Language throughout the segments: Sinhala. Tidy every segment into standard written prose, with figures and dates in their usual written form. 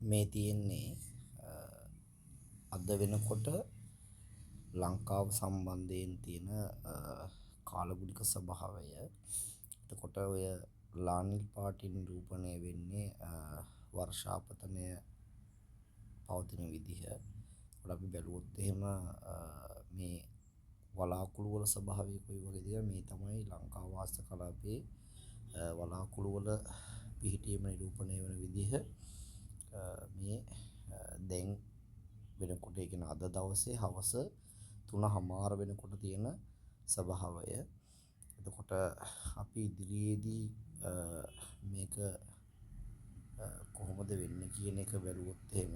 මේ තියෙන්නේ අද වෙනකොට ලංකාව සම්බන්ධයෙන් තියෙන කාලගුණික ස්වභාවය. එතකොට ඔය ලානිල් පාටින් නිරූපණය වෙන්නේ වර්ෂාපතනය පවතින විදිහ. ඒකට අපි බැලුවොත් එහෙම මේ වලාකුළු වල ස්වභාවය කොයි වගේද මේ තමයි ලංකාව වාස්තු කලාපයේ වලාකුළු වල පිහිටීම නිරූපණය වෙන විදිහ. මේ දැන් වෙනකොට ඒ කියන්නේ අද දවසේ හවස 3:00 වෙනකොට තියෙන ස්වභාවය. එතකොට අපි ඉදිරියේදී මේක කොහොමද වෙන්නේ කියන එක බැලුවොත් එහෙම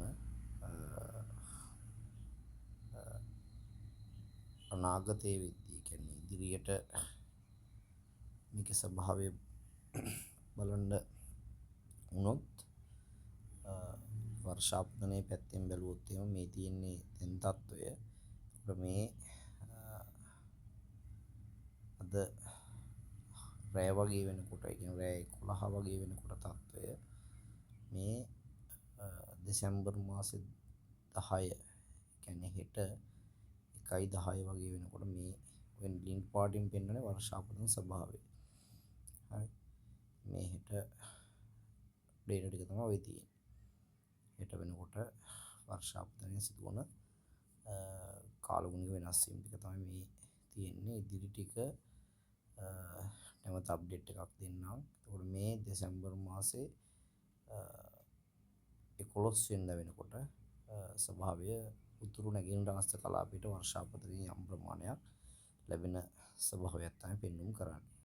අනාගතයේ වෙද්දී කියන්නේ ඉදිරියට මේකේ ස්වභාවය බලන්න වුණොත් වර්ෂාපතනයේ පැත්තෙන් බැලුවොත් එහෙම මේ තියෙන්නේ දැන් තත්වය. මේ අද රෑ වගේ වෙනකොට ඒ කියන්නේ රෑ 11 වගේ වෙනකොට තත්වය මේ දෙසැම්බර් මාසේ 10 කියන්නේ හෙට 1:10 වගේ වෙනකොට මේ වෙන ලින්ක් පාටින් පෙන්වන්නේ වර්ෂාපතන ස්වභාවය. හරි. මේ හෙට ඩේටා ටික තමයි ඔය තියෙන්නේ. හෙට වෙනකොට වර්ෂාපතනය සිදුවන කාලගුණික වෙනස් වීම ටික තමයි මේ තියෙන්නේ. ඉදිරි ටික නැවත අප්ඩේට් එකක් දෙන්නම්. එතකොට මේ දෙසැම්බර් මාසේ 11 වෙනිදා වෙනකොට ස්වභාවය උතුරු නැගෙනහිර හස්ත කලාපයට වර්ෂාපතනයේ යම් ප්‍රමාණයක් ලැබෙන ස්වභාවයක් තමයි පෙන්වුම් කරන්නේ.